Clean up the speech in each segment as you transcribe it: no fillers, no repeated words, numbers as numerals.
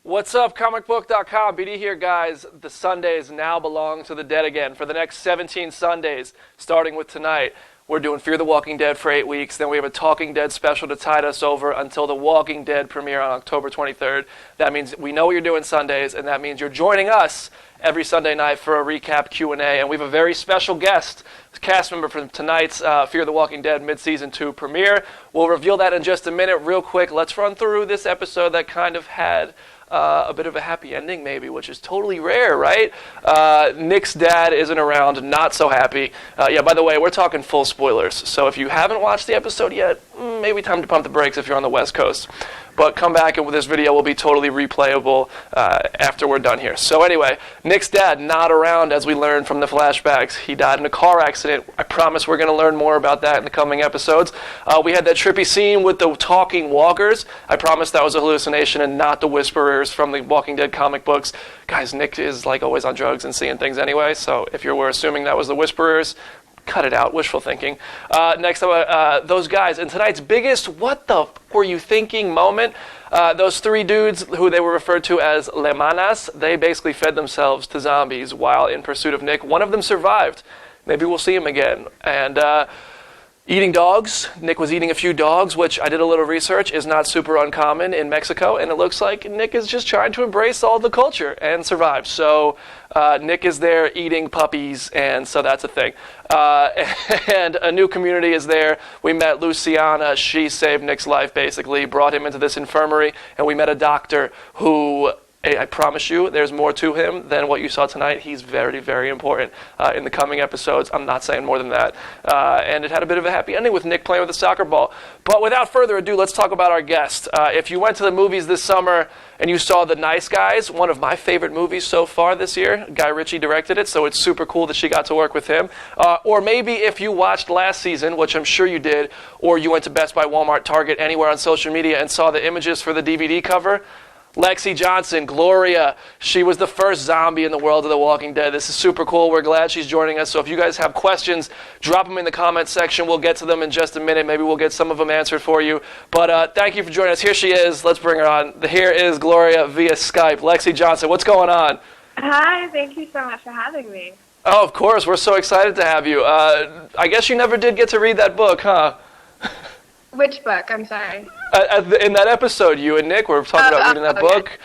What's up, Comicbook.com? BD here, guys. The Sundays now belong to the dead again. For the next 17 Sundays, starting with tonight, we're doing Fear the Walking Dead for 8 weeks. Then we have a Talking Dead special to tide us over until the Walking Dead premiere on October 23rd. That means we know what you're doing Sundays, and that means you're joining us every Sunday night for a recap Q&A. And we have a very special guest, cast member from tonight's Fear the Walking Dead mid-season 2 premiere. We'll reveal that in just a minute. Real quick, let's run through this episode that kind of had a bit of a happy ending, maybe, which is totally rare, right? Nick's dad isn't around, not so happy. Yeah, by the way, we're talking full spoilers, so if you haven't watched the episode yet, maybe time to pump the brakes if you're on the West Coast. But come back, and this video will be totally replayable after we're done here. So anyway, Nick's dad not around, as we learned from the flashbacks. He died in a car accident. I promise we're going to learn more about that in the coming episodes. We had that trippy scene with the talking walkers. I promise that was a hallucination and not the whisperers from the Walking Dead comic books. Guys, Nick is like always on drugs and seeing things anyway, so if you were assuming that was the whisperers, cut it out, wishful thinking. Next up, those guys. In tonight's biggest what the were you thinking moment, those three dudes who they were referred to as Le Manas, they basically fed themselves to zombies while in pursuit of Nick. One of them survived. Maybe we'll see him again. And eating dogs. Nick was eating a few dogs, which I did a little research, is not super uncommon in Mexico, and it looks like Nick is just trying to embrace all the culture and survive. So Nick is there eating puppies, and so that's a thing. And a new community is there. We met Luciana. She saved Nick's life, basically, brought him into this infirmary, and we met a doctor who, I promise you, there's more to him than what you saw tonight. He's very, very important in the coming episodes. I'm not saying more than that. And it had a bit of a happy ending with Nick playing with a soccer ball. But without further ado, let's talk about our guest. If you went to the movies this summer and you saw The Nice Guys, one of my favorite movies so far this year, Guy Ritchie directed it, so it's super cool that she got to work with him. Or maybe if you watched last season, which I'm sure you did, or you went to Best Buy, Walmart, Target, anywhere on social media and saw the images for the DVD cover, Lexi Johnson, Gloria, she was the first zombie in the world of The Walking Dead. This is super cool. We're glad she's joining us. So if you guys have questions, drop them in the comment section. We'll get to them in just a minute. Maybe we'll get some of them answered for you. But thank you for joining us. Here she is. Let's bring her on. Here is Gloria via Skype. Lexi Johnson, what's going on? Hi, thank you so much for having me. Oh, of course. We're so excited to have you. I guess you never did get to read that book, huh? Which book? I'm sorry. In that episode, you and Nick were talking about reading that book,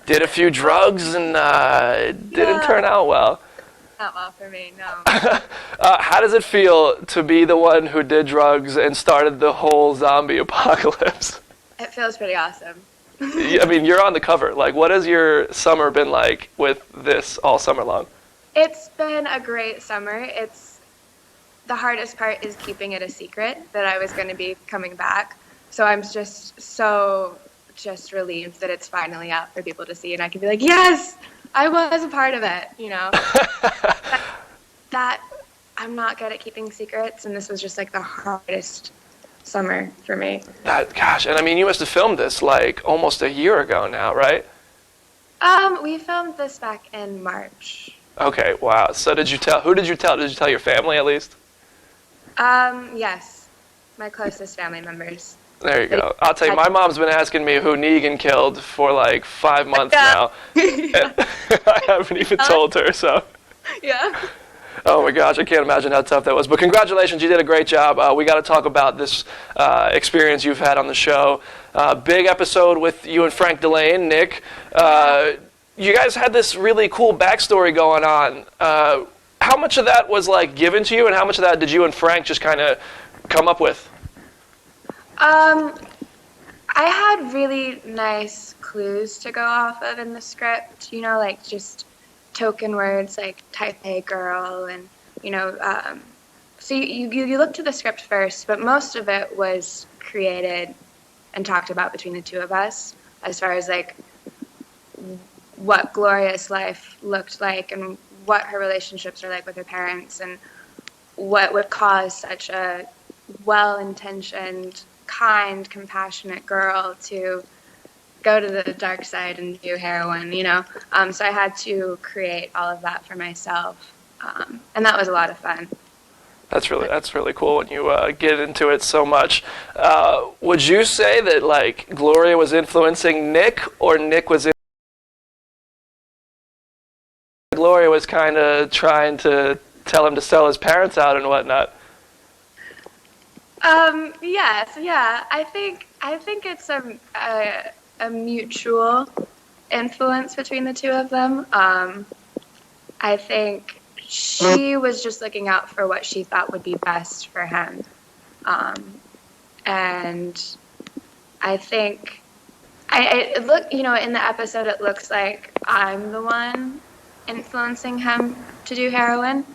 did a few drugs, and it didn't turn out well. Not well for me, no. How does it feel to be the one who did drugs and started the whole zombie apocalypse? It feels pretty awesome. I mean, you're on the cover. Like, what has your summer been like with this all summer long? It's been a great summer. The hardest part is keeping it a secret that I was going to be coming back. So I'm just relieved that it's finally out for people to see, and I can be like, yes, I was a part of it, you know. that I'm not good at keeping secrets, and this was just like the hardest summer for me. Gosh, and I mean, you must have filmed this like almost a year ago now, right? We filmed this back in March. Okay, wow. So who did you tell? Did you tell your family at least? Yes, my closest family members. There you go. I'll tell you, my mom's been asking me who Negan killed for like 5 months now. Yeah. I haven't even told her, so. Yeah. Oh my gosh, I can't imagine how tough that was. But congratulations, you did a great job. We got to talk about this experience you've had on the show. Big episode with you and Frank Delane, Nick. You guys had this really cool backstory going on. How much of that was like given to you, and how much of that did you and Frank just kind of come up with? I had really nice clues to go off of in the script, you know, like just token words like type A girl, and, you know, so you look to the script first, but most of it was created and talked about between the two of us as far as like what Gloria's life looked like and what her relationships are like with her parents and what would cause such a well-intentioned, kind, compassionate girl to go to the dark side and do heroin, you know. So I had to create all of that for myself, and that was a lot of fun. That's really cool when you get into it so much. Would you say that like Gloria was influencing Nick, or Nick was Gloria was kind of trying to tell him to sell his parents out and whatnot. Yes, yeah. I think it's a mutual influence between the two of them. I think she was just looking out for what she thought would be best for him. And I think it look, in the episode it looks like I'm the one influencing him to do heroin.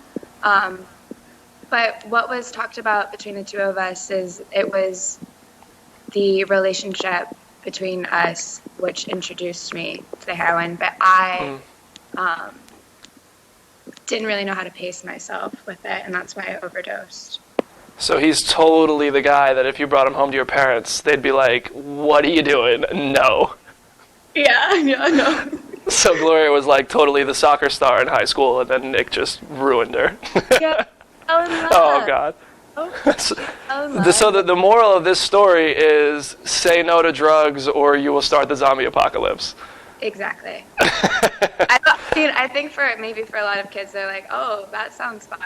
But what was talked about between the two of us is it was the relationship between us which introduced me to the heroin, but I didn't really know how to pace myself with it, and that's why I overdosed. So he's totally the guy that if you brought him home to your parents, they'd be like, "What are you doing?" No. Yeah, no. So Gloria was like totally the soccer star in high school, and then Nick just ruined her. Yeah. Oh, God. So the moral of this story is say no to drugs or you will start the zombie apocalypse. Exactly. I think for a lot of kids, they're like, "Oh, that sounds fun."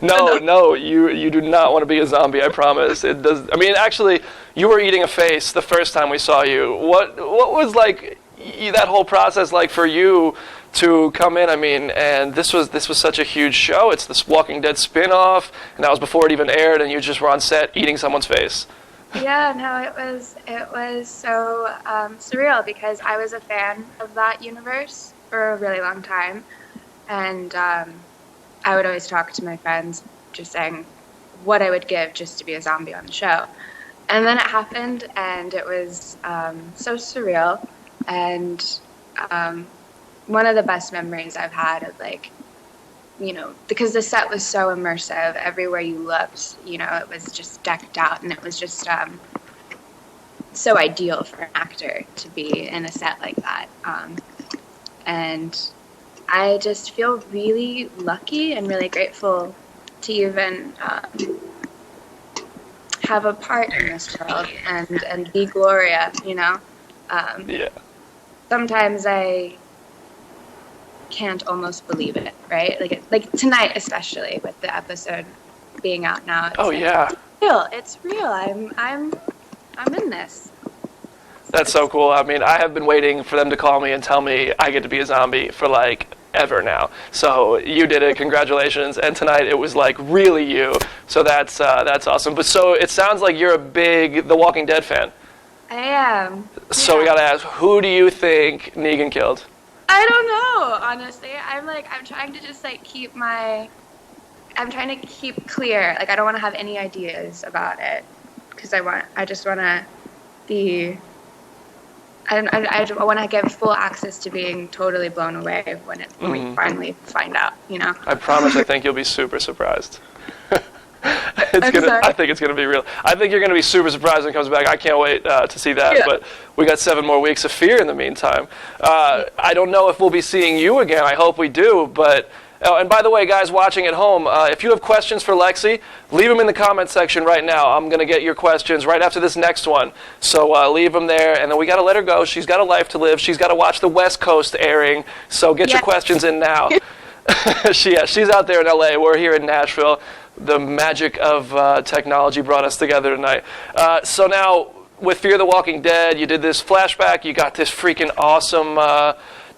No, you do not want to be a zombie, I promise. It does. I mean, actually, you were eating a face the first time we saw you. What was like that whole process like for you to come in? I mean, and this was such a huge show. It's this Walking Dead spin-off, and that was before it even aired, and you just were on set eating someone's face. Yeah, no, it was so surreal because I was a fan of that universe for a really long time, and I would always talk to my friends just saying what I would give just to be a zombie on the show. And then it happened, and it was so surreal, and one of the best memories I've had of, like, because the set was so immersive. Everywhere you looked, it was just decked out, and it was just so ideal for an actor to be in a set like that. And I just feel really lucky and really grateful to even have a part in this world and be Gloria, Yeah. Sometimes I can't almost believe it, right? Like tonight, especially with the episode being out now. It's real. I'm in this. That's so cool. I mean, I have been waiting for them to call me and tell me I get to be a zombie for like ever now. So you did it. Congratulations. And tonight it was like really you. So that's awesome. But so it sounds like you're a big The Walking Dead fan. I am. So we gotta ask, who do you think Negan killed? I don't know, honestly. I'm trying to just keep clear. Like, I don't want to have any ideas about it because I just want to be. I want to get full access to being totally blown away when we finally find out. I promise. I think you'll be super surprised. Sorry. I think it's gonna be real. I think you're gonna be super surprised when it comes back. I can't wait to see that. Yeah. But we got 7 more weeks of Fear in the meantime. I don't know if we'll be seeing you again. I hope we do. But and by the way, guys watching at home, if you have questions for Lexi, leave them in the comment section right now. I'm gonna get your questions right after this next one. So leave them there, and then we gotta let her go. She's got a life to live. She's got to watch the West Coast airing. So get your questions in now. She's out there in LA. We're here in Nashville. The magic of technology brought us together tonight. So now, with Fear the Walking Dead, you did this flashback. You got this freaking awesome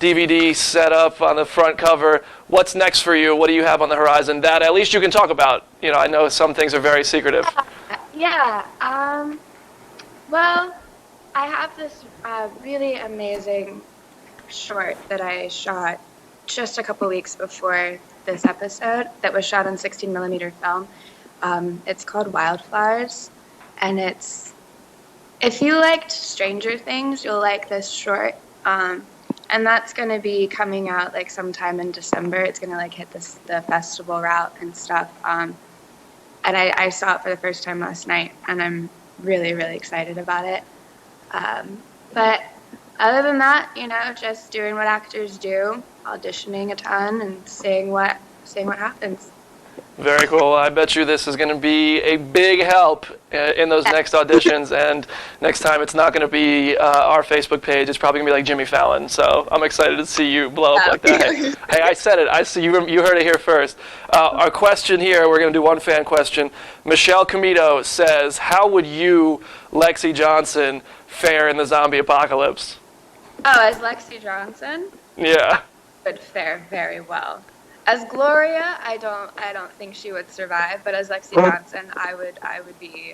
DVD set up on the front cover. What's next for you? What do you have on the horizon that at least you can talk about? I know some things are very secretive. Yeah. Well, I have this really amazing short that I shot just a couple weeks before this episode that was shot on 16mm film. It's called Wildflowers, and if you liked Stranger Things, you'll like this short. And that's going to be coming out sometime in December. It's going to hit the festival route and stuff. And I saw it for the first time last night, and I'm really, really excited about it. But other than that, just doing what actors do, auditioning a ton and seeing what happens. Very cool. I bet you this is going to be a big help in those next auditions. And next time, it's not going to be our Facebook page. It's probably going to be like Jimmy Fallon. So I'm excited to see you blow up like that. Hey, I said it. I see you. You heard it here first. Our question here. We're going to do one fan question. Michelle Comito says, "How would you, Lexi Johnson, fare in the zombie apocalypse?" Oh, as Lexi Johnson? Yeah. Would fare very well. As Gloria, I don't think she would survive, but as Lexi Johnson, I would be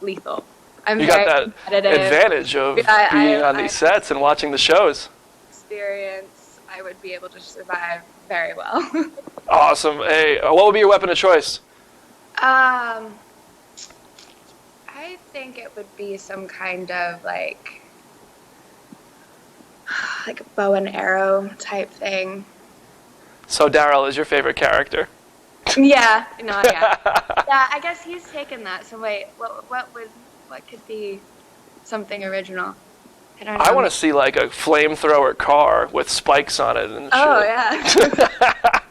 lethal. I'm You very got that advantage of being on these sets and watching the shows. Experience, I would be able to survive very well. Awesome. Hey, what would be your weapon of choice? I think it would be some kind of like a bow and arrow type thing. So Daryl is your favorite character. Yeah, yeah. Yeah, I guess he's taken that. So wait, what could be something original? I don't know. I want to see like a flamethrower car with spikes on it and shit. Oh yeah.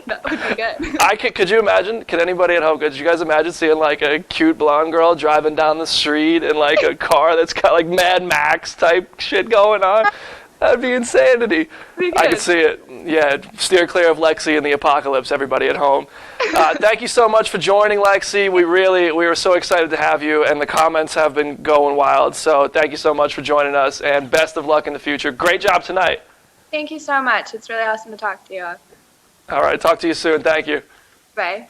That would be good. Could you imagine? Could anybody at home? Could you guys imagine seeing like a cute blonde girl driving down the street in like a car that's got like Mad Max type shit going on? That'd be insanity. I could see it. Yeah, steer clear of Lexi and the apocalypse, everybody at home. Thank you so much for joining, Lexi. We were so excited to have you, and the comments have been going wild. So thank you so much for joining us, and best of luck in the future. Great job tonight. Thank you so much. It's really awesome to talk to you. All right, talk to you soon. Thank you. Bye.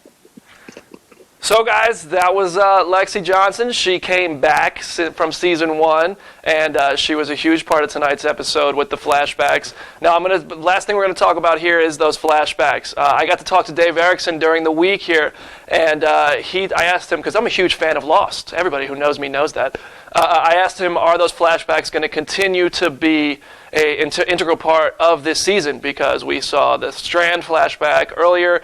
So, guys, that was Lexi Johnson. She came back from season 1, and she was a huge part of tonight's episode with the flashbacks. Now, last thing we're going to talk about here is those flashbacks. I got to talk to Dave Erickson during the week here, and I asked him, because I'm a huge fan of Lost. Everybody who knows me knows that. I asked him, are those flashbacks going to continue to be an integral part of this season? Because we saw the Strand flashback earlier,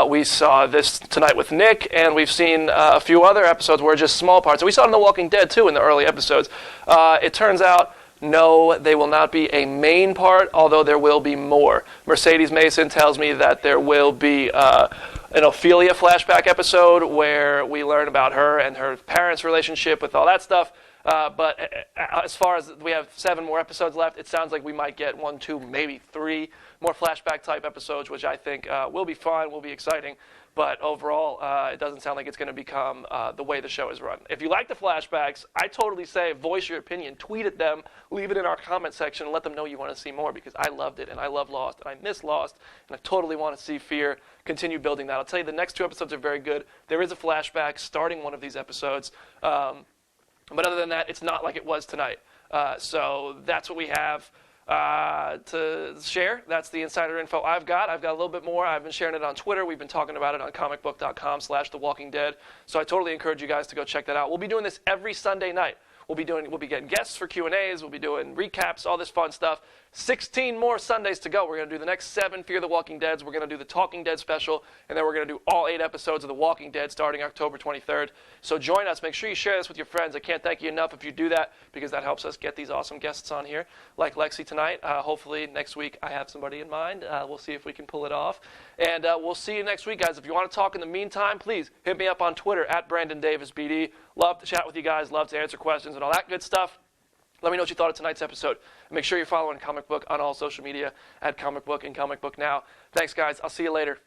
we saw this tonight with Nick, and we've seen a few other episodes where just small parts. And we saw it in The Walking Dead, too, in the early episodes. It turns out, no, they will not be a main part, although there will be more. Mercedes Mason tells me that there will be an Ophelia flashback episode where we learn about her and her parents' relationship with all that stuff. But as far as we have 7 more episodes left, it sounds like we might get 1, 2, maybe 3 more flashback-type episodes, which I think will be fun, will be exciting. But overall, it doesn't sound like it's going to become the way the show is run. If you like the flashbacks, I totally say voice your opinion. Tweet at them, leave it in our comment section, and let them know you want to see more, because I loved it, and I love Lost, and I miss Lost, and I totally want to see Fear continue building that. I'll tell you, the next 2 episodes are very good. There is a flashback starting one of these episodes. But other than that, it's not like it was tonight. So that's what we have to share. That's the insider info I've got. I've got a little bit more. I've been sharing it on Twitter. We've been talking about it on Comicbook.com/The Walking Dead. So I totally encourage you guys to go check that out. We'll be doing this every Sunday night. We'll be getting guests for Q&As. We'll be doing recaps, all this fun stuff. 16 more Sundays to go. We're going to do the next 7 Fear the Walking Deads. We're going to do the Talking Dead special, and then we're going to do all 8 episodes of The Walking Dead starting October 23rd. So join us. Make sure you share this with your friends. I can't thank you enough if you do that, because that helps us get these awesome guests on here, like Lexi tonight. Hopefully next week I have somebody in mind. We'll see if we can pull it off. And we'll see you next week, guys. If you want to talk in the meantime, please hit me up on Twitter at BrandonDavisBD. Love to chat with you guys. Love to answer questions and all that good stuff. Let me know what you thought of tonight's episode. Make sure you're following Comic Book on all social media at Comic Book and Comic Book Now. Thanks, guys. I'll see you later.